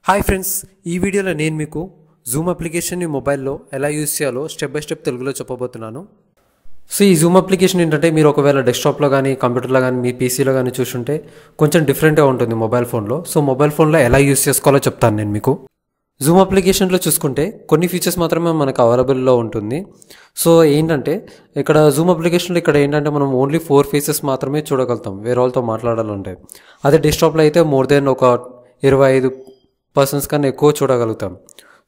Hi friends, ఈ వీడియోలో నేను మీకు జూమ్ అప్లికేషన్ని మొబైల్లో ఎలా యూజ్ చేయాలో స్టెప్ బై స్టెప్ తెలుగులో చెప్పబోతున్నాను. సో ఈ జూమ్ అప్లికేషన్ ఏంటంటే మీరు ఒకవేళ డెస్క్టాప్లో కానీ కంప్యూటర్లో కానీ మీ పీసీలో కానీ చూసుంటే కొంచెం డిఫరెంట్గా ఉంటుంది మొబైల్ ఫోన్లో. సో మొబైల్ ఫోన్లో ఎలా యూజ్ చేసుకోవాలో చెప్తాను నేను మీకు. జూమ్ అప్లికేషన్లో చూసుకుంటే కొన్ని ఫీచర్స్ మాత్రమే మనకు అవైలబుల్లో ఉంటుంది. సో ఏంటంటే ఇక్కడ జూమ్ అప్లికేషన్లో ఇక్కడ ఏంటంటే మనం ఓన్లీ 4 ఫేసెస్ మాత్రమే చూడగలుగుతాం వేరే వాళ్ళతో మాట్లాడాలంటే. అదే డెస్క్టాప్లో అయితే మోర్ దెన్ ఒక 25 పర్సన్స్ కన్నా ఎక్కువ చూడగలుగుతాం.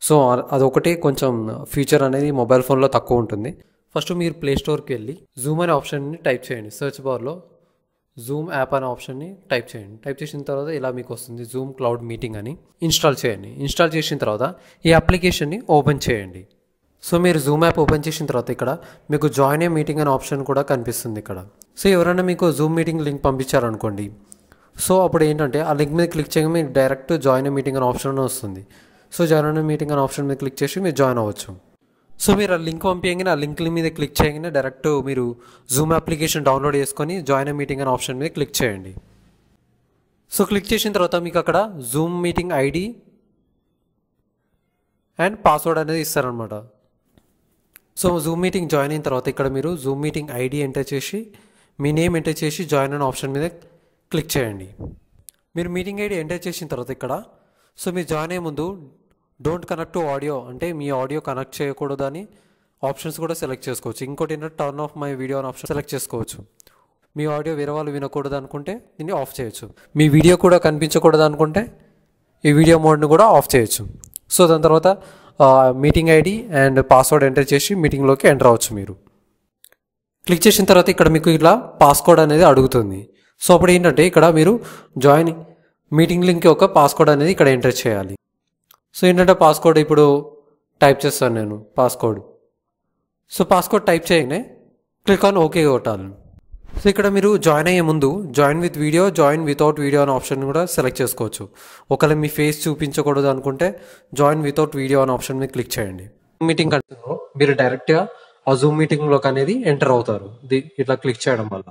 సో అదొకటి కొంచెం ఫీచర్ అనేది మొబైల్ ఫోన్లో తక్కువ ఉంటుంది. ఫస్ట్ మీరు ప్లే స్టోర్కి వెళ్ళి జూమ్ అనే ఆప్షన్ని టైప్ చేయండి. సెర్చ్ బార్లో జూమ్ యాప్ అనే ఆప్షన్ని టైప్ చేయండి. టైప్ చేసిన తర్వాత ఇలా మీకు వస్తుంది జూమ్ క్లౌడ్ మీటింగ్ అని. ఇన్స్టాల్ చేయండి. ఇన్స్టాల్ చేసిన తర్వాత ఈ అప్లికేషన్ని ఓపెన్ చేయండి. సో మీరు జూమ్ యాప్ ఓపెన్ చేసిన తర్వాత ఇక్కడ మీకు జాయిన్ ఏ మీటింగ్ అనే ఆప్షన్ కూడా కనిపిస్తుంది ఇక్కడ. సో ఎవరైనా మీకు జూమ్ మీటింగ్ లింక్ పంపించారనుకోండి, సో అప్పుడు ఏంటంటే ఆ లింక్ మీద క్లిక్ చేయగా మీకు డైరెక్ట్ జాయిన్ ఏ మీటింగ్ అనే ఆప్షన్ వస్తుంది. సో జాయిన్ ఏ మీటింగ్ అనే ఆప్షన్ మీద క్లిక్ చేసి మీరు జాయిన్ అవ్వచ్చు. సో మీరు ఆ లింక్ పంపించగానే ఆ లింక్ మీద క్లిక్ చేయగానే డైరెక్ట్ మీరు జూమ్ అప్లికేషన్ డౌన్లోడ్ చేసుకొని జాయిన్ ఏ మీటింగ్ అనే ఆప్షన్ మీద క్లిక్ చేయండి. సో క్లిక్ చేసిన తర్వాత మీకు అక్కడ Zoom meeting ID and password అనేది ఇస్తారనమాట. సో జూమ్ మీటింగ్ జాయిన్ అయిన తర్వాత ఇక్కడ మీరు జూమ్ మీటింగ్ ఐడి ఎంటర్ చేసి మీ నేమ్ ఎంటర్ చేసి జాయిన్ అనే ఆప్షన్ మీద క్లిక్ చేయండి. మీరు మీటింగ్ ఐడి ఎంటర్ చేసిన తర్వాత ఇక్కడ సో మీరు జాయిన్ అయ్యే ముందు డోంట్ కనెక్ట్ టు ఆడియో అంటే మీ ఆడియో కనెక్ట్ చేయకూడదు అని ఆప్షన్స్ కూడా సెలెక్ట్ చేసుకోవచ్చు. ఇంకోటి ఏంటంటే టర్న్ ఆఫ్ మై వీడియో అని ఆప్షన్ సెలెక్ట్ చేసుకోవచ్చు. మీ ఆడియో వేరే వాళ్ళు వినకూడదు అనుకుంటే దీన్ని ఆఫ్ చేయొచ్చు. మీ వీడియో కూడా కనిపించకూడదు అనుకుంటే ఈ వీడియో మోడ్ని కూడా ఆఫ్ చేయొచ్చు. సో దాని తర్వాత meeting ID and password enter చేసి మీటింగ్లోకి ఎంటర్ అవ్వచ్చు. మీరు క్లిక్ చేసిన తర్వాత ఇక్కడ మీకు ఇలా పాస్కోడ్ అనేది అడుగుతుంది. సో అప్పుడు ఏంటంటే ఇక్కడ మీరు జాయిన్ మీటింగ్ లింక్ యొక్క పాస్కోడ్ అనేది ఇక్కడ ఎంటర్ చేయాలి. సో ఏంటంటే పాస్కోడ్ ఇప్పుడు టైప్ చేస్తాను నేను పాస్కోడ్. సో పాస్కోడ్ టైప్ చేయగానే క్లిక్ ఆన్ ఓకే కొట్టాలి. సో ఇక్కడ మీరు జాయిన్ అయ్యే ముందు join with video, join without video అనే ఆప్షన్ కూడా సెలెక్ట్ చేసుకోవచ్చు. ఒకవేళ మీ ఫేస్ చూపించకూడదు అనుకుంటే జాయిన్ వితౌట్ వీడియో అనే ఆప్షన్ మీద క్లిక్ చేయండి. మీటింగ్ కంటే మీరు డైరెక్ట్గా ఆ జూమ్ మీటింగ్లోకి అనేది ఎంటర్ అవుతారు ఇట్లా క్లిక్ చేయడం వల్ల.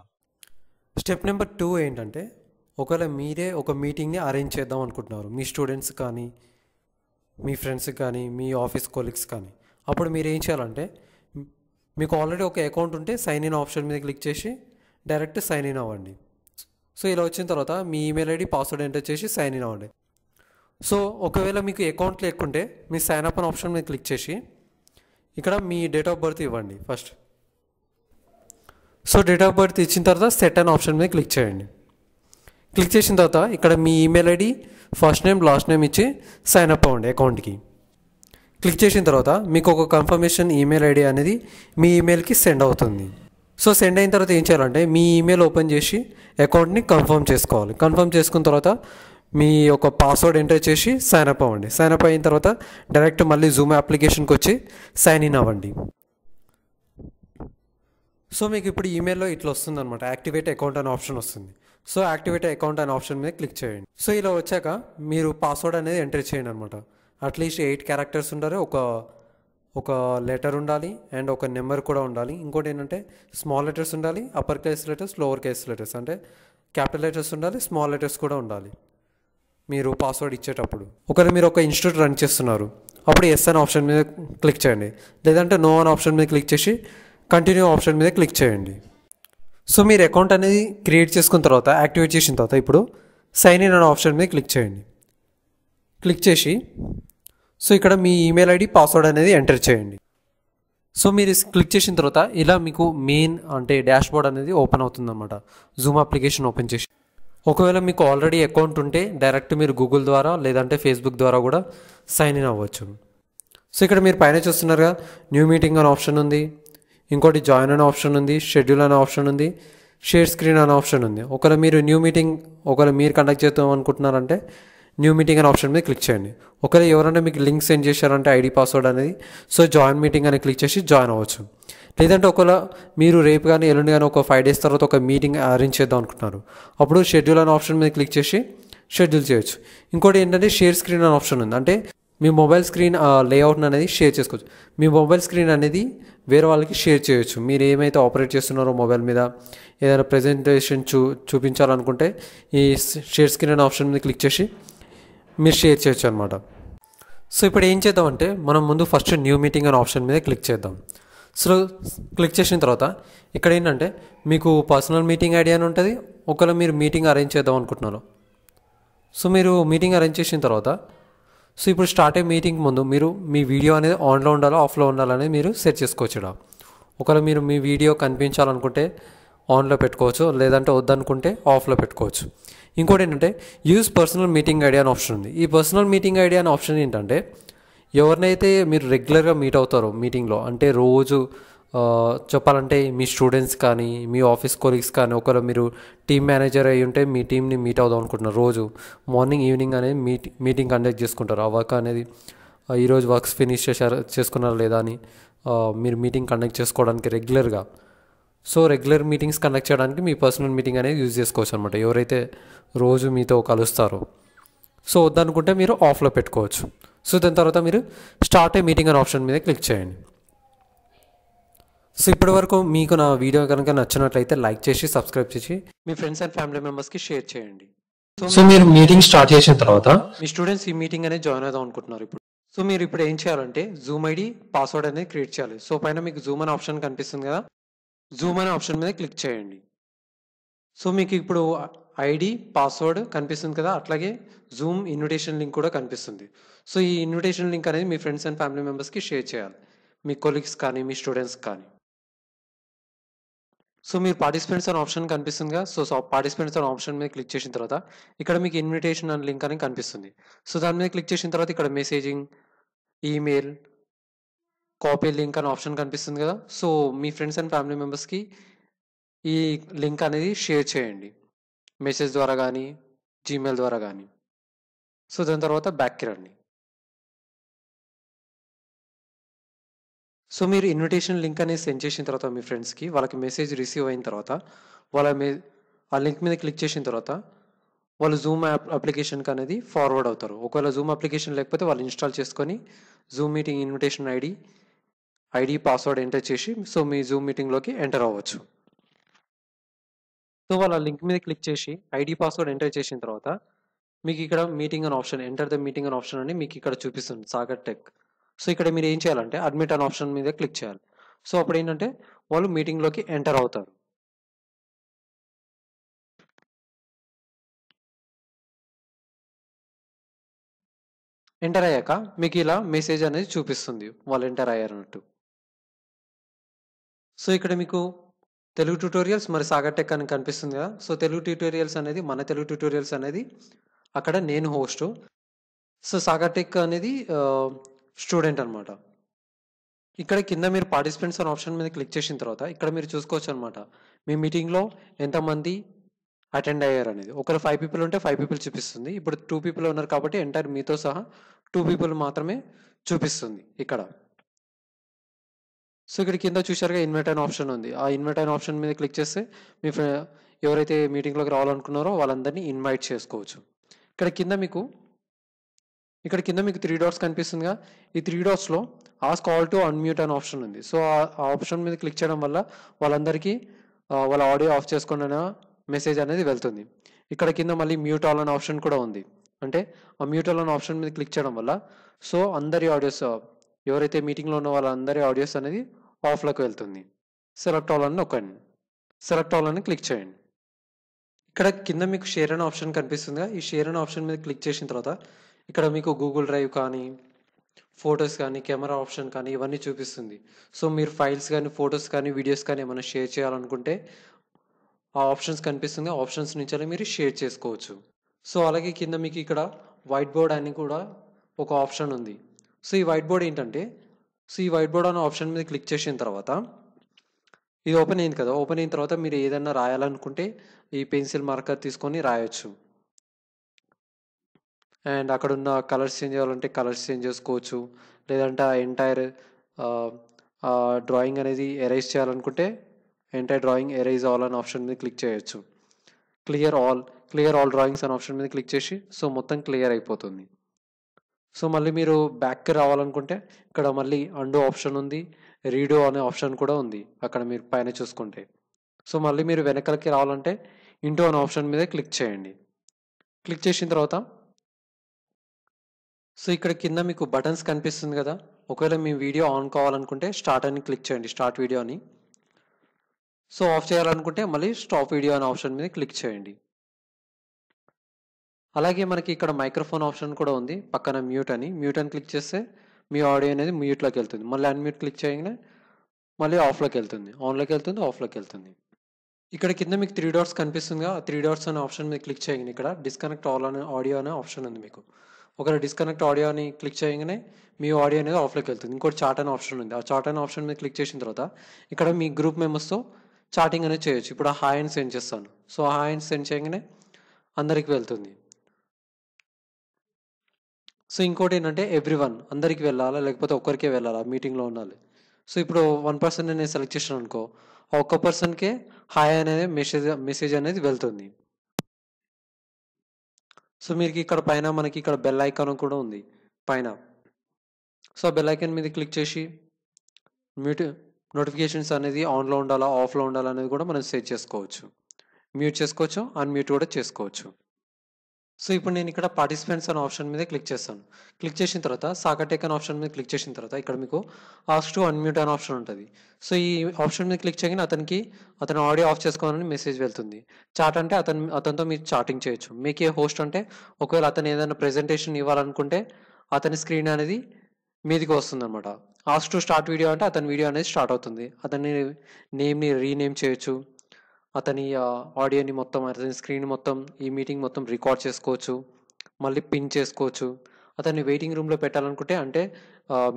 స్టెప్ నెంబర్ 2 ఏంటంటే ఒకవేళ మీరే ఒక మీటింగ్ని అరేంజ్ చేద్దాం అనుకుంటున్నారు మీ స్టూడెంట్స్ కానీ మీ ఫ్రెండ్స్ కానీ మీ ఆఫీస్ కొలీగ్స్ కానీ, అప్పుడు మీరు ఏం చేయాలంటే మీకు ఆల్రెడీ ఒక అకౌంట్ ఉంటే సైన్ ఇన్ ఆప్షన్ మీద క్లిక్ చేసి డైరెక్ట్ సైన్ ఇన్ అవ్వండి. సో ఇలా వచ్చిన తర్వాత మీ ఈమెయిల్ ఐడి పాస్వర్డ్ ఎంటర్ చేసి సైన్ ఇన్ అవ్వండి. సో ఒకవేళ మీకు అకౌంట్ లేకుంటే మీ సైన్ అప్ అనే ఆప్షన్ మీద క్లిక్ చేసి ఇక్కడ మీ డేట్ ఆఫ్ బర్త్ ఇవ్వండి first. So date of birth ఇచ్చిన తర్వాత సెట్ అనే ఆప్షన్ మీద క్లిక్ చేయండి. క్లిక్ చేసిన తర్వాత ఇక్కడ మీ email ID first name last name ఇచ్చి సైన్ అప్ అవ్వండి అకౌంట్కి. క్లిక్ చేసిన తర్వాత మీకు ఒక కన్ఫర్మేషన్ ఈమెయిల్ ఐడి అనేది మీ ఈమెయిల్కి సెండ్ అవుతుంది. సో సెండ్ అయిన తర్వాత ఏం చేయాలంటే మీ ఈమెయిల్ ఓపెన్ చేసి అకౌంట్ని కన్ఫర్మ్ చేసుకోవాలి. కన్ఫర్మ్ చేసుకున్న తర్వాత మీ యొక్క పాస్వర్డ్ ఎంటర్ చేసి సైన్ అప్ అవ్వండి. సైన్ అప్ అయిన తర్వాత డైరెక్ట్ మళ్ళీ జూమ్ అప్లికేషన్కి వచ్చి సైన్ ఇన్ అవ్వండి. సో మీకు ఇప్పుడు ఈమెయిల్లో ఇట్లా వస్తుంది అనమాట, యాక్టివేట్ అకౌంట్ అనే ఆప్షన్ వస్తుంది. సో యాక్టివేట్ అకౌంట్ అనే ఆప్షన్ మీద క్లిక్ చేయండి. సో ఇలా వచ్చాక మీరు పాస్వర్డ్ అనేది ఎంటర్ చేయండి అనమాట. అట్లీస్ట్ 8 క్యారెక్టర్స్ ఉండాలి, ఒక లెటర్ ఉండాలి అండ్ ఒక నెంబర్ కూడా ఉండాలి. ఇంకోటి ఏంటంటే స్మాల్ లెటర్స్ ఉండాలి, upper case letters, lower case letters అంటే క్యాపిటల్ లెటర్స్ ఉండాలి, స్మాల్ లెటర్స్ కూడా ఉండాలి మీరు పాస్వర్డ్ ఇచ్చేటప్పుడు. ఒకవేళ మీరు ఒక ఇన్స్టిట్యూట్ రన్ చేస్తున్నారు అప్పుడు ఎస్ అనే ఆప్షన్ మీద క్లిక్ చేయండి, లేదంటే నో అనే ఆప్షన్ మీద క్లిక్ చేసి కంటిన్యూ ఆప్షన్ మీద క్లిక్ చేయండి. సో మీరు అకౌంట్ అనేది క్రియేట్ చేసుకున్న తర్వాత యాక్టివేట్ చేసిన తర్వాత ఇప్పుడు సైన్ ఇన్ అనే ఆప్షన్ మీద క్లిక్ చేయండి. క్లిక్ చేసి సో ఇక్కడ మీ ఈమెయిల్ ఐడి పాస్వర్డ్ అనేది ఎంటర్ చేయండి. సో మీరు క్లిక్ చేసిన తర్వాత ఇలా మీకు మెయిన్ అంటే డాష్ బోర్డ్ అనేది ఓపెన్ అవుతుంది అనమాట జూమ్ అప్లికేషన్ ఓపెన్ చేసి. ఒకవేళ మీకు ఆల్రెడీ అకౌంట్ ఉంటే డైరెక్ట్ మీరు గూగుల్ ద్వారా లేదంటే ఫేస్బుక్ ద్వారా కూడా సైన్ ఇన్ అవ్వచ్చు. సో ఇక్కడ మీరు పైన చూస్తున్నారుగా న్యూ మీటింగ్ అనే ఆప్షన్ ఉంది, ఇంకోటి జాయిన్ అనే ఆప్షన్ ఉంది, షెడ్యూల్ అనే ఆప్షన్ ఉంది, షేర్ స్క్రీన్ అనే ఆప్షన్ ఉంది. ఒకవేళ మీరు న్యూ మీటింగ్ మీరు కండక్ట్ చేద్దాం అనుకుంటున్నారంటే న్యూ మీటింగ్ అనే ఆప్షన్ మీద క్లిక్ చేయండి. ఒకవేళ ఎవరైనా మీకు లింక్ సెండ్ చేశారంటే ఐడి పాస్వర్డ్ అనేది సో జాయిన్ మీటింగ్ అని క్లిక్ చేసి జాయిన్ అవ్వచ్చు. లేదంటే ఒకవేళ మీరు రేపు కానీ ఎల్లుండి కానీ ఒక 5 days తర్వాత ఒక మీటింగ్ అరేంజ్ చేద్దాం అనుకుంటున్నారు అప్పుడు షెడ్యూల్ అనే ఆప్షన్ మీద క్లిక్ చేసి షెడ్యూల్ చేయొచ్చు. ఇంకోటి ఏంటంటే షేర్ స్క్రీన్ అనే ఆప్షన్ ఉంది, అంటే మీ మొబైల్ స్క్రీన్ లేఅవుట్ అనేది షేర్ చేసుకోవచ్చు. మీ మొబైల్ స్క్రీన్ అనేది వేరే వాళ్ళకి షేర్ చేయొచ్చు. మీరు ఏమైతే ఆపరేట్ చేస్తున్నారో మొబైల్ మీద ఏదైనా ప్రజెంటేషన్ చూపించాలనుకుంటే ఈ షేర్ స్క్రీన్ అనే ఆప్షన్ మీద క్లిక్ చేసి మీరు షేర్ చేయొచ్చు అనమాట. సో ఇప్పుడు ఏం చేద్దామంటే మనం ముందు ఫస్ట్ న్యూ మీటింగ్ అనే ఆప్షన్ మీద క్లిక్ చేద్దాం. సో క్లిక్ చేసిన తర్వాత ఇక్కడ ఏంటంటే మీకు పర్సనల్ మీటింగ్ ఐడి అని ఉంటుంది. ఒకవేళ మీరు మీటింగ్ అరేంజ్ చేద్దాం అనుకుంటున్నారు, సో మీరు మీటింగ్ అరేంజ్ చేసిన తర్వాత సో ఇప్పుడు స్టార్ట్ అయ్యే మీటింగ్ ముందు మీరు మీ వీడియో అనేది ఆన్లో ఉండాలో ఆఫ్లో ఉండాలనేది మీరు సెట్ చేసుకోవచ్చు ఇక్కడ. ఒకవేళ మీరు మీ వీడియో కనిపించాలనుకుంటే ఆన్లో పెట్టుకోవచ్చు, లేదంటే వద్దనుకుంటే ఆఫ్లో పెట్టుకోవచ్చు. ఇంకోటి ఏంటంటే యూజ్ పర్సనల్ మీటింగ్ ఐడి అనే ఆప్షన్ ఉంది. ఈ పర్సనల్ మీటింగ్ ఐడి అనే ఆప్షన్ ఏంటంటే ఎవరినైతే మీరు రెగ్యులర్గా మీట్ అవుతారో మీటింగ్లో, అంటే రోజు చెప్పాలంటే మీ స్టూడెంట్స్ కానీ మీ ఆఫీస్ కొలీగ్స్ కానీ, ఒకవేళ మీరు టీమ్ మేనేజర్ అయ్యి ఉంటే మీ టీంని మీట్ అవుదాం అనుకుంటున్నారు, రోజు మార్నింగ్ ఈవినింగ్ అనేది మీటింగ్ కండక్ట్ చేసుకుంటారు. ఆ వర్క్ అనేది ఈరోజు వర్క్స్ ఫినిష్ చేసుకున్నారా లేదా అని మీరు మీటింగ్ కండక్ట్ చేసుకోవడానికి రెగ్యులర్గా. సో రెగ్యులర్ మీటింగ్స్ కండక్ట్ చేయడానికి మీ పర్సనల్ మీటింగ్ అనేది యూజ్ చేసుకోవచ్చు అనమాట, ఎవరైతే రోజు మీతో కలుస్తారో. సో వద్దనుకుంటే మీరు ఆఫ్లో పెట్టుకోవచ్చు. సో దాని తర్వాత మీరు స్టార్ట్ ఏ మీటింగ్ అనే ఆప్షన్ మీద క్లిక్ చేయండి. సో ఇప్పటి వరకు మీకు నా వీడియో కనుక నచ్చినట్లయితే లైక్ చేసి సబ్స్క్రైబ్ చేసి మీ ఫ్రెండ్స్ అండ్ ఫ్యామిలీ మెంబర్స్కి షేర్ చేయండి. సో మీరు మీటింగ్ స్టార్ట్ చేసిన తర్వాత మీ స్టూడెంట్స్ ఈ మీటింగ్ అనేది జాయిన్ అవుదాం అనుకుంటున్నారు ఇప్పుడు. సో మీరు ఇప్పుడు ఏం చేయాలంటే జూమ్ ఐడి పాస్వర్డ్ అనేది క్రియేట్ చేయాలి. సో పైన మీకు జూమ్ అనే ఆప్షన్ కనిపిస్తుంది కదా, జూమ్ అనే ఆప్షన్ మీద క్లిక్ చేయండి. సో మీకు ఇప్పుడు ఐడి పాస్వర్డ్ కనిపిస్తుంది కదా, అట్లాగే జూమ్ ఇన్విటేషన్ లింక్ కూడా కనిపిస్తుంది. సో ఈ ఇన్విటేషన్ లింక్ అనేది మీ ఫ్రెండ్స్ అండ్ ఫ్యామిలీ మెంబర్స్కి షేర్ చేయాలి, మీ కొలీగ్స్ కానీ మీ స్టూడెంట్స్ కానీ. సో మీరు పార్టిసిపెంట్స్ అనే ఆప్షన్ కనిపిస్తుందిగా, సో పార్టిసిపెంట్స్ అనే ఆప్షన్ మీద క్లిక్ చేసిన తర్వాత ఇక్కడ మీకు ఇన్విటేషన్ అండ్ లింక్ అని కనిపిస్తుంది. సో దాని మీద క్లిక్ చేసిన తర్వాత ఇక్కడ మెసేజింగ్, ఈమెయిల్, కాపీ లింక్ అనే ఆప్షన్ కనిపిస్తుంది కదా. So me friends and family మెంబర్స్కి ఈ లింక్ అనేది షేర్ చేయండి, మెసేజ్ ద్వారా కానీ జీమెయిల్ ద్వారా కానీ. సో దాని తర్వాత బ్యాక్కి రండి. సో మీరు ఇన్విటేషన్ లింక్ అనేది సెండ్ చేసిన తర్వాత మీ ఫ్రెండ్స్కి వాళ్ళకి మెసేజ్ రిసీవ్ అయిన తర్వాత ఆ లింక్ మీద క్లిక్ చేసిన తర్వాత వాళ్ళు జూమ్ అప్లికేషన్కి అనేది ఫార్వర్డ్ అవుతారు. ఒకవేళ జూమ్ అప్లికేషన్ లేకపోతే వాళ్ళు ఇన్స్టాల్ చేసుకొని Zoom meeting invitation ID password enter చేసి సో మీ జూమ్ మీటింగ్లోకి ఎంటర్ అవ్వచ్చు. సో వాళ్ళ లింక్ మీద క్లిక్ చేసి ఐడి పాస్వర్డ్ ఎంటర్ చేసిన తర్వాత మీకు ఇక్కడ మీటింగ్ అనే ఆప్షన్, ఎంటర్ ద మీటింగ్ అనే ఆప్షన్ అని మీకు ఇక్కడ చూపిస్తుంది, సాగర్ టెక్. సో ఇక్కడ మీరు ఏం చేయాలంటే అడ్మిట్ అనే ఆప్షన్ మీద క్లిక్ చేయాలి. సో అప్పుడు ఏంటంటే వాళ్ళు మీటింగ్లోకి ఎంటర్ అవుతారు. ఎంటర్ అయ్యాక మీకు ఇలా మెసేజ్ అనేది చూపిస్తుంది వాళ్ళు ఎంటర్ అయ్యారన్నట్టు. సో ఇక్కడ మీకు తెలుగు ట్యూటోరియల్స్ మరి సాగర్ టెక్ అని కనిపిస్తుంది కదా. సో తెలుగు ట్యూటోరియల్స్ అనేది మన తెలుగు ట్యూటోరియల్స్ అనేది అక్కడ నేను హోస్ట్. సో సాగర్ టెక్ అనేది స్టూడెంట్ అనమాట. ఇక్కడ కింద మీరు పార్టిసిపెంట్స్ అనే ఆప్షన్ మీద క్లిక్ చేసిన తర్వాత ఇక్కడ మీరు చూసుకోవచ్చు అనమాట మీ మీటింగ్లో ఎంతమంది అటెండ్ అయ్యారు అనేది. ఒకవేళ 5 పీపుల్ ఉంటే 5 పీపుల్ చూపిస్తుంది. ఇప్పుడు 2 పీపుల్ ఉన్నారు కాబట్టి ఎంటైర్ మీతో సహా 2 పీపుల్ మాత్రమే చూపిస్తుంది ఇక్కడ. సో ఇక్కడ కింద చూశారుగా ఇన్వైట్ అనే ఆప్షన్ ఉంది. ఆ ఇన్వైట్ అనే ఆప్షన్ మీద క్లిక్ చేస్తే మీ ఎవరైతే మీటింగ్లోకి రావాలనుకున్నారో వాళ్ళందరినీ ఇన్వైట్ చేసుకోవచ్చు. ఇక్కడ కింద మీకు 3 డాట్స్ కనిపిస్తుందిగా. ఈ 3 డాట్స్లో ఆస్క్ ఆల్ టు అన్మ్యూట్ అనే ఆప్షన్ ఉంది. సో ఆ ఆప్షన్ మీద క్లిక్ చేయడం వల్ల వాళ్ళందరికీ వాళ్ళ ఆడియో ఆఫ్ చేసుకోండి అనే మెసేజ్ అనేది వెళ్తుంది. ఇక్కడ కింద మళ్ళీ మ్యూట్ ఆల్ అనే ఆప్షన్ కూడా ఉంది. అంటే ఆ మ్యూట్ ఆల్ అనే ఆప్షన్ మీద క్లిక్ చేయడం వల్ల సో అందరి ఆడియోస్, ఎవరైతే మీటింగ్లో ఉన్న వాళ్ళందరి ఆడియోస్ అనేది ఆఫ్లోకి వెళ్తుంది. సెలెక్ట్ ఆల్ అని నొక్కండి. సెలెక్ట్ ఆల్ అని క్లిక్ చేయండి. ఇక్కడ కింద మీకు షేర్ అనే ఆప్షన్ కనిపిస్తుందిగా. ఈ షేర్ అనే ఆప్షన్ మీద క్లిక్ చేసిన తర్వాత ఇక్కడ మీకు గూగుల్ డ్రైవ్ కానీ ఫొటోస్ కానీ కెమెరా ఆప్షన్ కానీ ఇవన్నీ చూపిస్తుంది. సో మీరు ఫైల్స్ కానీ ఫొటోస్ కానీ వీడియోస్ కానీ ఏమైనా షేర్ చేయాలనుకుంటే ఆ ఆప్షన్స్ కనిపిస్తుంది. ఆ ఆప్షన్స్ నుంచి మీరు షేర్ చేసుకోవచ్చు. సో అలాగే కింద మీకు ఇక్కడ వైట్ బోర్డ్ అని కూడా ఒక ఆప్షన్ ఉంది. సో ఈ వైట్ బోర్డ్ ఏంటంటే ఈ వైట్ బోర్డ్ అనే ఆప్షన్ మీద క్లిక్ చేసిన తర్వాత ఇది ఓపెన్ అయింది కదా. ఓపెన్ అయిన తర్వాత మీరు ఏదైనా రాయాలనుకుంటే ఈ పెన్సిల్ మార్కర్ తీసుకొని రాయొచ్చు. అండ్ అక్కడ ఉన్న కలర్స్ చేంజ్ చేయాలంటే కలర్స్ చేంజ్ చేసుకోవచ్చు. లేదంటే ఆ ఎంటైర్ డ్రాయింగ్ అనేది ఎరేజ్ చేయాలనుకుంటే ఎంటైర్ డ్రాయింగ్ ఎరేజ్ ఆల్ అనే ఆప్షన్ మీద క్లిక్ చేయొచ్చు. క్లియర్ ఆల్ డ్రాయింగ్స్ అనే ఆప్షన్ మీద క్లిక్ చేసి సో మొత్తం క్లియర్ అయిపోతుంది. సో మళ్ళీ మీరు బ్యాక్కి రావాలనుకుంటే ఇక్కడ మళ్ళీ అండో ఆప్షన్ ఉంది, రీడో అనే ఆప్షన్ కూడా ఉంది అక్కడ మీరు పైన చూసుకుంటే. సో మళ్ళీ మీరు వెనకలకి రావాలంటే ఇంటూ అనే ఆప్షన్ మీద క్లిక్ చేయండి. క్లిక్ చేసిన తర్వాత సో ఇక్కడ కింద మీకు బటన్స్ కనిపిస్తుంది కదా, ఒకవేళ మీ వీడియో ఆన్ కావాలనుకుంటే స్టార్ట్ అని క్లిక్ చేయండి, స్టార్ట్ వీడియో అని. సో ఆఫ్ చేయాలనుకుంటే మళ్ళీ స్టాప్ వీడియో అనే ఆప్షన్ మీద క్లిక్ చేయండి. అలాగే మనకి ఇక్కడ మైక్రోఫోన్ ఆప్షన్ కూడా ఉంది, పక్కన మ్యూట్ అని క్లిక్ చేస్తే మీ ఆడియో అనేది మ్యూట్లోకి వెళ్తుంది. మళ్ళీ అన్మ్యూట్ క్లిక్ చేయగానే మళ్ళీ ఆఫ్లోకి వెళ్తుంది, ఆన్లోకి వెళ్తుంది, ఆఫ్లోకి వెళ్తుంది. ఇక్కడ కింద మీకు 3 డాట్స్ కనిపిస్తుందిగా, ఆ 3 డాట్స్ అనే ఆప్షన్ మీద క్లిక్ చేయగానే ఇక్కడ డిస్కనెక్ట్ ఆల్ అనే ఆడియో అనే ఆప్షన్ ఉంది మీకు. ఒకవేళ డిస్కనెక్ట్ ఆడియో అని క్లిక్ చేయగానే మీ ఆడియో అనేది ఆఫ్లోకి వెళ్తుంది. ఇంకోటి చాట్ అనే ఆప్షన్ ఉంది, ఆ చాట్ అనే ఆప్షన్ మీద క్లిక్ చేసిన తర్వాత ఇక్కడ మీ గ్రూప్ మెంబర్స్తో చాటింగ్ అనేది చేయొచ్చు. ఇప్పుడు ఆ హాయ్ అని సెండ్ చేస్తాను. సో ఆ హాయ్ అని సెండ్ చేయగానే అందరికి వెళ్తుంది. సో ఇంకోటి ఏంటంటే ఎవ్రీవన్ అందరికి వెళ్ళాలా లేకపోతే ఒక్కరికే వెళ్ళాలా, మీటింగ్లో ఉండాలి. సో ఇప్పుడు 1 పర్సన్ నేను సెలెక్ట్ చేసాను అనుకో, ఆ ఒక్క పర్సన్కే హాయ్ అనేది మెసేజ్ అనేది వెళ్తుంది. సో మీకు ఇక్కడ పైన మనకి ఇక్కడ బెల్ ఐకాన్ కూడా ఉంది పైన. సో బెల్ ఐకాన్ మీద క్లిక్ చేసి మ్యూట్ నోటిఫికేషన్స్ అనేది ఆన్లో ఉండాలా ఆఫ్లో ఉండాలా అనేది కూడా మనం సెట్ చేసుకోవచ్చు. మ్యూట్ చేసుకోవచ్చు, అన్మ్యూట్ కూడా చేసుకోవచ్చు. సో ఇప్పుడు నేను ఇక్కడ పార్టిసిపెంట్స్ అనే ఆప్షన్ మీద క్లిక్ చేస్తాను. క్లిక్ చేసిన తర్వాత సాకటెక్ అనే ఆప్షన్ మీద క్లిక్ చేసిన తర్వాత ఇక్కడ మీకు ఆస్క్ టు అన్మ్యూట్ అనే ఆప్షన్ ఉంటుంది. సో ఈ ఆప్షన్ మీద క్లిక్ చేయగానే అతని ఆడియో ఆఫ్ చేసుకోవాలని మెసేజ్ వెళ్తుంది. చాట్ అంటే అతనితో మీరు చాటింగ్ చేయొచ్చు. మేక్ ఏ హోస్ట్ అంటే ఒకవేళ అతను ఏదైనా ప్రెజెంటేషన్ ఇవ్వాలనుకుంటే అతని స్క్రీన్ అనేది మీదికి వస్తుంది అనమాట. ఆస్క్ టు స్టార్ట్ వీడియో అంటే అతని వీడియో అనేది స్టార్ట్ అవుతుంది. అతని నేమ్ని రీనేమ్ చేయొచ్చు, అతని ఆడియోని మొత్తం, అతని స్క్రీన్ మొత్తం, ఈ మీటింగ్ మొత్తం రికార్డ్ చేసుకోవచ్చు, మళ్ళీ పిన్ చేసుకోవచ్చు. అతన్ని వెయిటింగ్ రూమ్లో పెట్టాలనుకుంటే అంటే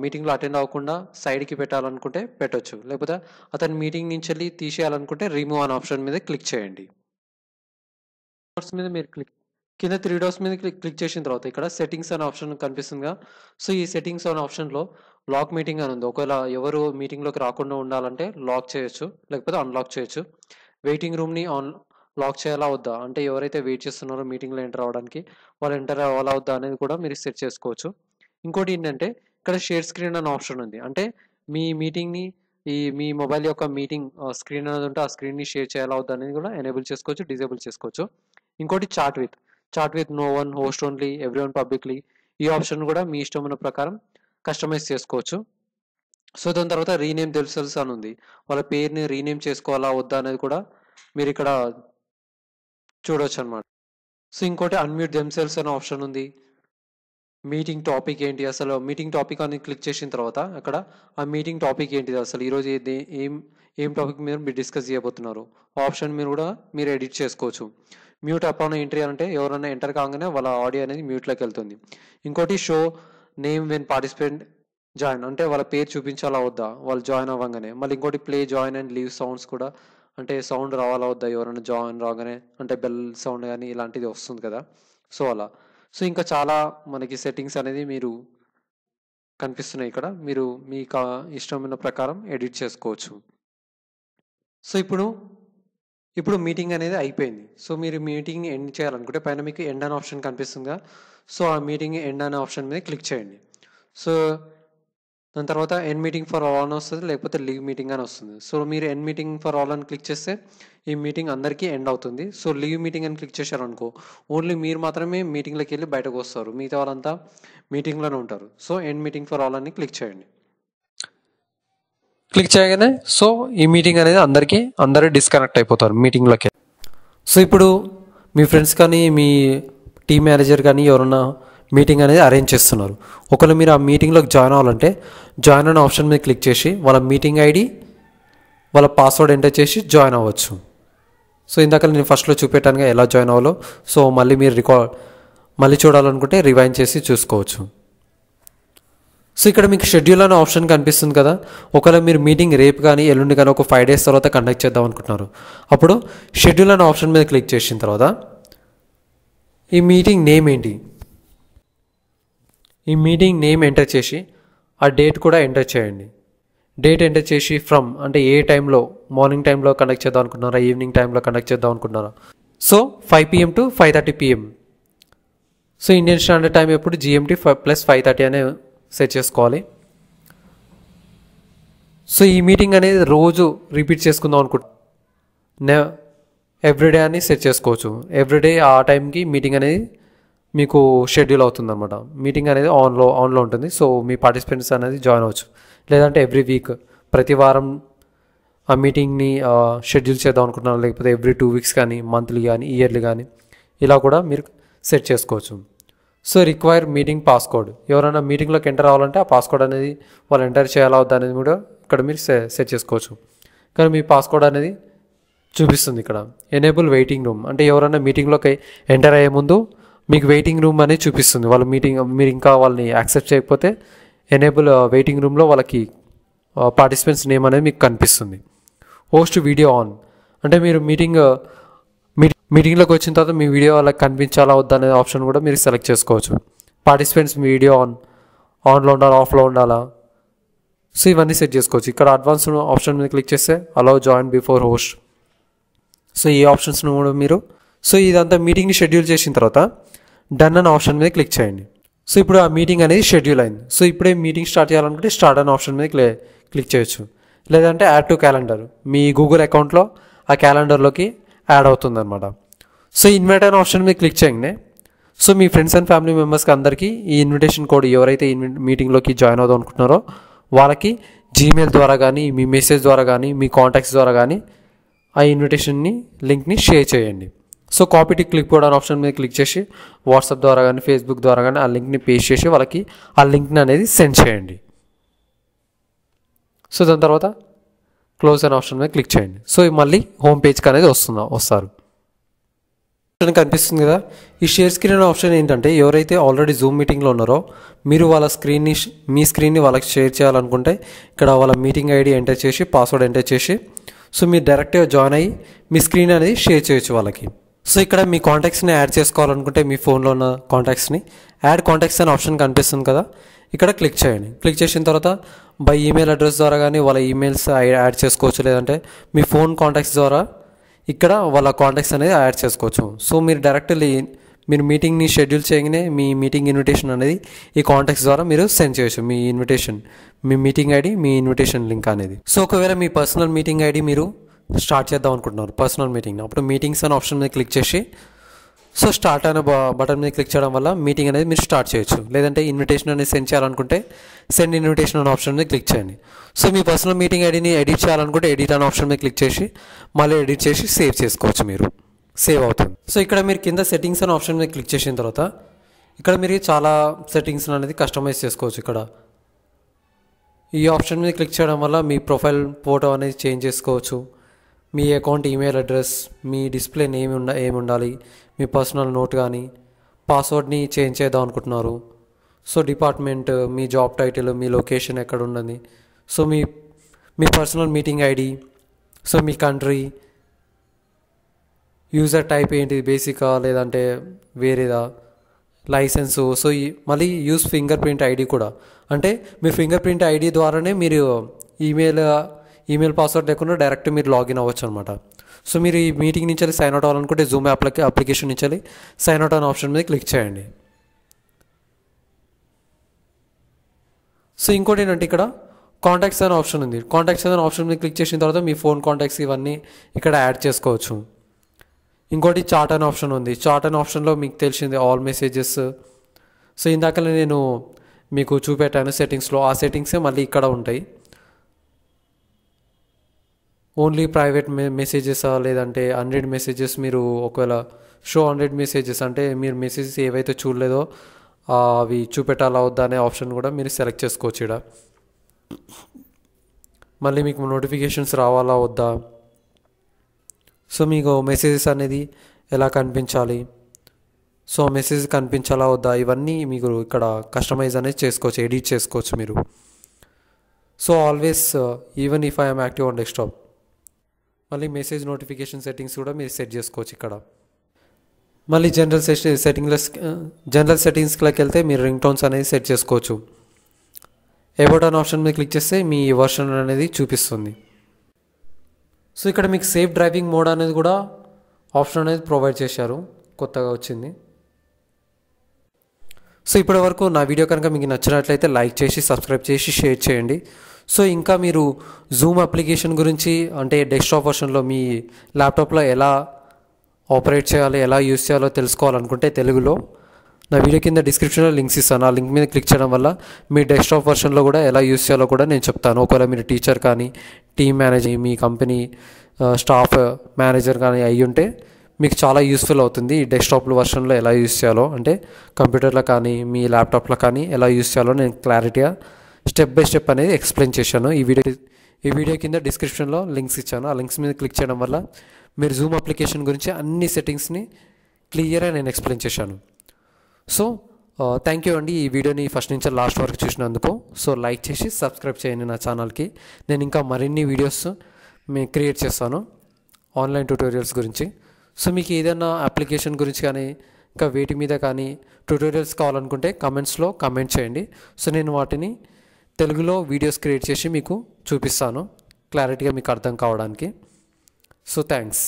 మీటింగ్లో అటెండ్ అవ్వకుండా సైడ్కి పెట్టాలనుకుంటే పెట్టొచ్చు, లేకపోతే అతని మీటింగ్ నుంచి వెళ్ళి తీసేయాలనుకుంటే రిమూవ్ అనే ఆప్షన్ మీద క్లిక్ చేయండి. మీద మీరు కింద 3 డాట్స్ మీద క్లిక్ చేసిన తర్వాత ఇక్కడ సెట్టింగ్స్ అనే ఆప్షన్ కనిపిస్తుందిగా. సో ఈ సెట్టింగ్స్ అనే ఆప్షన్లో లాక్ మీటింగ్ అని ఉంది. ఒకవేళ ఎవరు మీటింగ్లోకి రాకుండా ఉండాలంటే లాక్ చేయొచ్చు, లేకపోతే అన్లాక్ చేయొచ్చు. వెయిటింగ్ రూమ్ని లాక్ చేయాలా వద్దా అంటే ఎవరైతే వెయిట్ చేస్తున్నారో మీటింగ్లో ఎంటర్ అవ్వడానికి వాళ్ళు ఎంటర్ అవ్వాలా వద్దా అనేది కూడా మీరు సెట్ చేసుకోవచ్చు. ఇంకోటి ఏంటంటే ఇక్కడ షేర్ స్క్రీన్ అనే ఆప్షన్ ఉంది. అంటే మీ మీటింగ్ని మీ మొబైల్ యొక్క మీటింగ్ స్క్రీన్ అనేది ఉంటే ఆ స్క్రీన్ని షేర్ చేయాలా వద్దా అనేది కూడా ఎనేబుల్ చేసుకోవచ్చు, డిజేబుల్ చేసుకోవచ్చు. ఇంకోటి chat with no one, host only, everyone publicly, ఈ ఆప్షన్ కూడా మీ ఇష్టమైన ప్రకారం కస్టమైజ్ చేసుకోవచ్చు. సో దాని తర్వాత రీనేమ్ దెమ్సెల్వ్స్ అని ఉంది, వాళ్ళ పేరుని రీనేమ్ చేసుకోవాలా వద్దా అనేది కూడా మీరు ఇక్కడ చూడవచ్చు అనమాట. సో ఇంకోటి అన్మ్యూట్ దెమ్సెల్వ్స్ అనే ఆప్షన్ ఉంది. మీటింగ్ టాపిక్ ఏంటి, అసలు మీటింగ్ టాపిక్ అని క్లిక్ చేసిన తర్వాత అక్కడ ఆ మీటింగ్ టాపిక్ ఏంటిది, అసలు ఈరోజు ఏం టాపిక్ మీద మీరు డిస్కస్ చేయబోతున్నారు, ఆప్షన్ మీరు కూడా మీరు ఎడిట్ చేసుకోవచ్చు. మ్యూట్ అపాన్ ఎంట్రీ అంటే ఎవరైనా ఎంటర్ కాగానే వాళ్ళ ఆడియో అనేది మ్యూట్లోకి వెళ్తుంది. ఇంకోటి show name when participant join అంటే వాళ్ళ పేరు చూపించాలా వద్దా వాళ్ళు జాయిన్ అవ్వగానే. మళ్ళీ ఇంకోటి play join and leave sounds కూడా, అంటే సౌండ్ రావాలా వద్దా ఎవరైనా జాయిన్ రాగానే, అంటే బెల్ సౌండ్ కానీ ఇలాంటిది వస్తుంది కదా, సో అలా. సో ఇంకా చాలా మనకి సెట్టింగ్స్ అనేది మీరు కనిపిస్తున్నాయి ఇక్కడ, మీరు మీకు ఇష్టమైన ప్రకారం ఎడిట్ చేసుకోవచ్చు. సో ఇప్పుడు మీటింగ్ అనేది అయిపోయింది. సో మీరు మీటింగ్ ఎండ్ చేయాలనుకుంటే పైన మీకు ఎండ్ అనే ఆప్షన్ కనిపిస్తుందిగా. సో ఆ మీటింగ్ ఎండ్ అనే ఆప్షన్ మీద క్లిక్ చేయండి. సో దాని తర్వాత ఎండ్ మీటింగ్ ఫర్ ఆల్ అని వస్తుంది, లేకపోతే లీవ్ మీటింగ్ అని వస్తుంది. సో మీరు ఎండ్ మీటింగ్ ఫర్ ఆల్ అని క్లిక్ చేస్తే ఈ మీటింగ్ అందరికీ ఎండ్ అవుతుంది. సో లీవ్ మీటింగ్ అని క్లిక్ చేశారనుకో ఓన్లీ మీరు మాత్రమే మీటింగ్లోకి వెళ్ళి బయటకు వస్తారు, మిగతా వాళ్ళంతా మీటింగ్లోనే ఉంటారు. So end meeting for all అని క్లిక్ చేయండి. క్లిక్ చేయగానే సో ఈ మీటింగ్ అనేది అందరూ డిస్కనెక్ట్ అయిపోతారు మీటింగ్లోకి. సో ఇప్పుడు మీ ఫ్రెండ్స్ కానీ మీ టీమ్ మేనేజర్ కానీ ఎవరన్నా మీటింగ్ అనేది అరేంజ్ చేస్తున్నారు. ఒకవేళ మీరు ఆ మీటింగ్లోకి జాయిన్ అవ్వాలంటే జాయిన్ అనే ఆప్షన్ మీద క్లిక్ చేసి వాళ్ళ మీటింగ్ ఐడి వాళ్ళ పాస్వర్డ్ ఎంటర్ చేసి జాయిన్ అవ్వచ్చు. సో ఇందాక నేను ఫస్ట్లో చూపెట్టానుగా ఎలా జాయిన్ అవ్వాలో. సో మళ్ళీ మీరు మళ్ళీ చూడాలనుకుంటే రివైండ్ చేసి చూసుకోవచ్చు. సో ఇక్కడ మీకు షెడ్యూల్ అనే ఆప్షన్ కనిపిస్తుంది కదా. ఒకవేళ మీరు మీటింగ్ రేపు కానీ ఎల్లుండి కానీ ఒక 5 days తర్వాత కండక్ట్ చేద్దాం అనుకుంటున్నారు, అప్పుడు షెడ్యూల్ అనే ఆప్షన్ మీద క్లిక్ చేసిన తర్వాత ఈ మీటింగ్ నేమ్ ఏంటి, ఈ మీటింగ్ నేమ్ ఎంటర్ చేసి ఆ డేట్ కూడా ఎంటర్ చేయండి. డేట్ ఎంటర్ చేసి ఫ్రమ్ అంటే ఏ టైంలో, మార్నింగ్ టైంలో కండక్ట్ చేద్దాం అనుకుంటున్నారా, ఈవినింగ్ టైంలో కండక్ట్ చేద్దాం అనుకుంటున్నారా. So 5 PM to 5:30 PM. So Indian standard time ఎప్పుడు GMT + 5:30 అనే సెట్ చేసుకోవాలి. సో ఈ మీటింగ్ అనేది రోజు రిపీట్ చేసుకుందాం అనుకుంటున్నా ఎవ్రీడే అని సెట్ చేసుకోవచ్చు. ఎవ్రీడే ఆ టైంకి మీటింగ్ అనేది మీకు షెడ్యూల్ అవుతుందన్నమాట. మీటింగ్ అనేది ఆన్లో ఉంటుంది. సో మీ పార్టిసిపెంట్స్ అనేది జాయిన్ అవ్వచ్చు. లేదంటే ఎవ్రీ వీక్ ప్రతి వారం ఆ మీటింగ్ని షెడ్యూల్ చేద్దాం అనుకుంటున్నారు, లేకపోతే ఎవ్రీ 2 వీక్స్ కానీ, మంత్లీ కానీ, ఇయర్లీ కానీ ఇలా కూడా మీరు సెట్ చేసుకోవచ్చు. సో రిక్వైర్ మీటింగ్ పాస్కోడ్, ఎవరైనా మీటింగ్లోకి ఎంటర్ అవ్వాలంటే ఆ పాస్కోడ్ అనేది వాళ్ళు ఎంటర్ చేయాలా వద్దా అనేది కూడా ఇక్కడ మీరు సెట్ చేసుకోవచ్చు. కానీ మీ పాస్కోడ్ అనేది చూపిస్తుంది ఇక్కడ. ఎనేబుల్ వెయిటింగ్ రూమ్, అంటే ఎవరైనా మీటింగ్లోకి ఎంటర్ అయ్యే ముందు మీకు వెయిటింగ్ రూమ్ అనేది చూపిస్తుంది. వాళ్ళ మీరు ఇంకా వాళ్ళని యాక్సెప్ట్ చేయకపోతే ఎనేబుల్ వెయిటింగ్ రూమ్లో వాళ్ళకి పార్టిసిపెంట్స్ నేమ్ అనేది మీకు కనిపిస్తుంది. హోస్ట్ వీడియో ఆన్, అంటే మీరు మీటింగ్లోకి వచ్చిన తర్వాత మీ వీడియో వాళ్ళకి కనిపించాలా వద్దా అనే ఆప్షన్ కూడా మీరు సెలెక్ట్ చేసుకోవచ్చు. పార్టిసిపెంట్స్ వీడియో ఆన్లో ఉండాలా, ఆఫ్లో ఉండాలా, సో ఇవన్నీ సెట్ చేసుకోవచ్చు. ఇక్కడ అడ్వాన్స్ ఆప్షన్ మీద క్లిక్ చేస్తే allow join before host, so ఈ ఆప్షన్స్ను కూడా మీరు, సో ఇదంతా మీటింగ్ని షెడ్యూల్ చేసిన తర్వాత డన్ అనే ఆప్షన్ మీద క్లిక్ చేయండి. సో ఇప్పుడు ఆ మీటింగ్ అనేది షెడ్యూల్ అయింది. సో ఇప్పుడే మీటింగ్ స్టార్ట్ చేయాలనుకుంటే స్టార్ట్ అనే ఆప్షన్ మీద క్లిక్ చేయొచ్చు. లేదంటే add to calendar, me Google అకౌంట్లో ఆ క్యాలెండర్లోకి యాడ్ అవుతుందన్నమాట. సో ఇన్వైట్ అనే ఆప్షన్ మీద క్లిక్ చేయండి. So me friends and family మెంబర్స్కి అందరికీ ఈ ఇన్విటేషన్ కోడ్, ఎవరైతే మీటింగ్లోకి జాయిన్ అవుదాం అనుకుంటున్నారో వాళ్ళకి జీమెయిల్ ద్వారా కానీ, మీ మెసేజ్ ద్వారా కానీ, మీ కాంటాక్ట్స్ ద్వారా కానీ ఆ ఇన్విటేషన్ని లింక్ని షేర్ చేయండి. So copy to click board అనే ఆప్షన్ మీద క్లిక్ చేసి వాట్సాప్ ద్వారా కానీ, ఫేస్బుక్ ద్వారా కానీ ఆ లింక్ని పేస్ట్ చేసి వాళ్ళకి ఆ లింక్ని అనేది సెండ్ చేయండి. సో దాని తర్వాత క్లోజ్ అనే ఆప్షన్ మీద క్లిక్ చేయండి. సో మళ్ళీ హోమ్ పేజ్కి అనేది వస్తారు. కనిపిస్తుంది కదా. ఈ షేర్ స్క్రీన్ అనే ఆప్షన్ ఏంటంటే, ఎవరైతే ఆల్రెడీ జూమ్ మీటింగ్లో ఉన్నారో మీరు వాళ్ళ మీ స్క్రీన్ని వాళ్ళకి షేర్ చేయాలనుకుంటే ఇక్కడ వాళ్ళ మీటింగ్ ఐడి ఎంటర్ చేసి, పాస్వర్డ్ ఎంటర్ చేసి, సో మీరు డైరెక్ట్గా జాయిన్ అయ్యి మీ స్క్రీన్ అనేది షేర్ చేయొచ్చు వాళ్ళకి. సో ఇక్కడ మీ కాంటాక్ట్స్ని యాడ్ చేసుకోవాలనుకుంటే మీ ఫోన్లో ఉన్న కాంటాక్ట్స్ని యాడ్ కాంటాక్ట్స్ అనే ఆప్షన్ కనిపిస్తుంది కదా, ఇక్కడ క్లిక్ చేయండి. క్లిక్ చేసిన తర్వాత బై ఈమెయిల్ అడ్రస్ ద్వారా కానీ వాళ్ళ ఈమెయిల్స్ యాడ్ చేసుకోవచ్చు. లేదంటే మీ ఫోన్ కాంటాక్ట్స్ ద్వారా ఇక్కడ వాళ్ళ కాంటాక్ట్స్ అనేది యాడ్ చేసుకోవచ్చు. సో మీరు డైరెక్ట్లీ మీరు మీటింగ్ని షెడ్యూల్ చేయగానే మీ మీటింగ్ ఇన్విటేషన్ అనేది ఈ కాంటాక్ట్స్ ద్వారా మీరు సెండ్ చేయొచ్చు. మీ ఇన్విటేషన్, మీ మీటింగ్ ఐడి, మీ ఇన్విటేషన్ లింక్ అనేది. సో ఒకవేళ మీ పర్సనల్ మీటింగ్ ఐడి మీరు స్టార్ట్ చేద్దాం అనుకుంటున్నారు, పర్సనల్ మీటింగ్, అప్పుడు మీటింగ్స్ అనే ఆప్షన్ మీద క్లిక్ చేసి సో స్టార్ట్ అనే బటన్ మీద క్లిక్ చేయడం వల్ల మీటింగ్ అనేది మీరు స్టార్ట్ చేయొచ్చు. లేదంటే ఇన్విటేషన్ అనేది సెండ్ చేయాలనుకుంటే సెండ్ ఇన్విటేషన్ అనే ఆప్షన్ మీద క్లిక్ చేయండి. సో మీ పర్సనల్ మీటింగ్ ఐడిని ఎడిట్ చేయాలనుకుంటే ఎడిట్ అనే ఆప్షన్ మీద క్లిక్ చేసి మళ్ళీ ఎడిట్ చేసి సేవ్ చేసుకోవచ్చు. మీరు సేవ్ అవుతుంది. సో ఇక్కడ మీరు కింద సెట్టింగ్స్ అనే ఆప్షన్ మీద క్లిక్ చేసిన తర్వాత ఇక్కడ మీరు చాలా సెట్టింగ్స్ అనేది కస్టమైజ్ చేసుకోవచ్చు. ఇక్కడ ఈ ఆప్షన్ మీద క్లిక్ చేయడం వల్ల మీ ప్రొఫైల్ ఫోటో అనేది చేంజ్ చేసుకోవచ్చు. మీ అకౌంట్ ఈమెయిల్ అడ్రస్, మీ డిస్ప్లే ఏమి ఉండాలి, మీ పర్సనల్ నోట్ కానీ, పాస్వర్డ్ని చేంజ్ చేద్దాం అనుకుంటున్నారు, సో డిపార్ట్మెంట్, మీ జాబ్ టైటిల్, మీ లొకేషన్ ఎక్కడ ఉన్నది, సో మీ పర్సనల్ మీటింగ్ ఐడి, సో మీ కంట్రీ, యూజర్ టైప్ ఏంటి, బేసికా లేదంటే వేరేదా, లైసెన్సు, సో మళ్ళీ యూస్ ఫింగర్ ప్రింట్ ఐడి కూడా, అంటే మీ ఫింగర్ ప్రింట్ ఐడి ద్వారానే మీరు ఈమెయిల్ పాస్వర్డ్ లేకుండా డైరెక్ట్ మీరు లాగిన్ అవ్వచ్చు అనమాట. సో మీరు ఈ మీటింగ్ నుంచి సైన్ అవుట్ అవ్వాలనుకుంటే జూమ్ అప్లికేషన్ నుంచి సైన్ అవుట్ అనే ఆప్షన్ మీద క్లిక్ చేయండి. సో ఇంకోటి ఏంటంటే ఇక్కడ కాంటాక్ట్స్ అనే ఆప్షన్ ఉంది. కాంటాక్ట్స్ అనే ఆప్షన్ మీద క్లిక్ చేసిన తర్వాత మీ ఫోన్ కాంటాక్ట్స్ ఇవన్నీ ఇక్కడ యాడ్ చేసుకోవచ్చు. ఇంకోటి చాట్ అనే ఆప్షన్ ఉంది. చాట్ అనే ఆప్షన్లో మీకు తెలిసింది ఆల్ మెసేజెస్, సో ఇందాకనే నేను మీకు చూపెట్టాను సెట్టింగ్స్లో, ఆ సెట్టింగ్సే మళ్ళీ ఇక్కడ ఉంటాయి. ఓన్లీ ప్రైవేట్ మెసేజెస్ లేదంటే 100 మెసేజెస్, మీరు ఒకవేళ షో 100 మెసేజెస్ అంటే మీరు మెసేజెస్ ఏవైతే చూడలేదో అవి చూపెట్టాలా వద్దా అనే ఆప్షన్ కూడా మీరు సెలెక్ట్ చేసుకోవచ్చు. ఇక్కడ మళ్ళీ మీకు నోటిఫికేషన్స్ రావాలా వద్దా, సో మీకు మెసేజెస్ అనేది ఎలా కనిపించాలి, సో మెసేజ్ కనిపించాలా వద్దా, ఇవన్నీ మీకు ఇక్కడ కస్టమైజ్ అనేది చేసుకోవచ్చు, ఎడిట్ చేసుకోవచ్చు మీరు. So always even if I'm active on desktop, మళ్ళీ మెసేజ్ నోటిఫికేషన్ సెట్టింగ్స్ కూడా మీరు సెట్ చేసుకోవచ్చు. ఇక్కడ మళ్ళీ జనరల్ సెట్టింగ్స్లోకి వెళ్తే మీరు రింగ్ టోన్స్ అనేది సెట్ చేసుకోవచ్చు. అబౌట్ అనే ఆప్షన్ మీద క్లిక్ చేస్తే మీ వర్షన్ అనేది చూపిస్తుంది. సో ఇక్కడ మీకు సేఫ్ డ్రైవింగ్ మోడ్ అనేది కూడా ఆప్షన్ అనేది ప్రొవైడ్ చేశారు, కొత్తగా వచ్చింది. సో ఇప్పటి వరకు నా వీడియో కనుక మీకు నచ్చినట్లయితే లైక్ చేసి, సబ్స్క్రైబ్ చేసి, షేర్ చేయండి. సో ఇంకా మీరు జూమ్ అప్లికేషన్ గురించి, అంటే డెస్క్టాప్ వర్షన్లో మీ ల్యాప్టాప్లో ఎలా ఆపరేట్ చేయాలి, ఎలా యూస్ చేయాలో తెలుసుకోవాలనుకుంటే తెలుగులో నా వీడియో కింద డిస్క్రిప్షన్లో లింక్స్ ఇస్తాను. ఆ లింక్ మీద క్లిక్ చేయడం వల్ల మీ డెస్క్టాప్ వర్షన్లో కూడా ఎలా యూస్ చేయాలో కూడా నేను చెప్తాను. ఒకవేళ మీరు టీచర్ కానీ టీమ్ మేనేజర్, మీ కంపెనీ స్టాఫ్ మేనేజర్ కానీ అయ్యి ఉంటే మీకు చాలా యూస్ఫుల్ అవుతుంది. ఈ డెస్క్టాప్ వర్షన్లో ఎలా యూస్ చేయాలో, అంటే కంప్యూటర్లో కానీ మీ ల్యాప్టాప్లో కానీ ఎలా యూస్ చేయాలో నేను క్లారిటీగా స్టెప్ బై స్టెప్ అనేది ఎక్స్ప్లెయిన్ చేశాను. ఈ వీడియో కింద డిస్క్రిప్షన్లో లింక్స్ ఇచ్చాను. ఆ లింక్స్ మీద క్లిక్ చేయడం వల్ల మీరు జూమ్ అప్లికేషన్ గురించి అన్ని సెట్టింగ్స్ని క్లియర్గా నేను ఎక్స్ప్లెయిన్ చేశాను. సో థ్యాంక్ యూ అండి, ఈ వీడియోని ఫస్ట్ నుంచి లాస్ట్ వరకు చూసినందుకు. సో లైక్ చేసి సబ్స్క్రైబ్ చేయండి నా ఛానల్కి. నేను ఇంకా మరిన్ని వీడియోస్ క్రియేట్ చేస్తాను ఆన్లైన్ ట్యూటోరియల్స్ గురించి. సో మీకు ఏదైనా అప్లికేషన్ గురించి కానీ ఇంకా వేటి మీద కానీ ట్యూటోరియల్స్ కావాలనుకుంటే కమెంట్స్లో కమెంట్ చేయండి. సో నేను వాటిని తెలుగులో వీడియోస్ క్రియేట్ చేసి మీకు చూపిస్తాను క్లారిటీగా మీకు అర్థం కావడానికి. So thanks.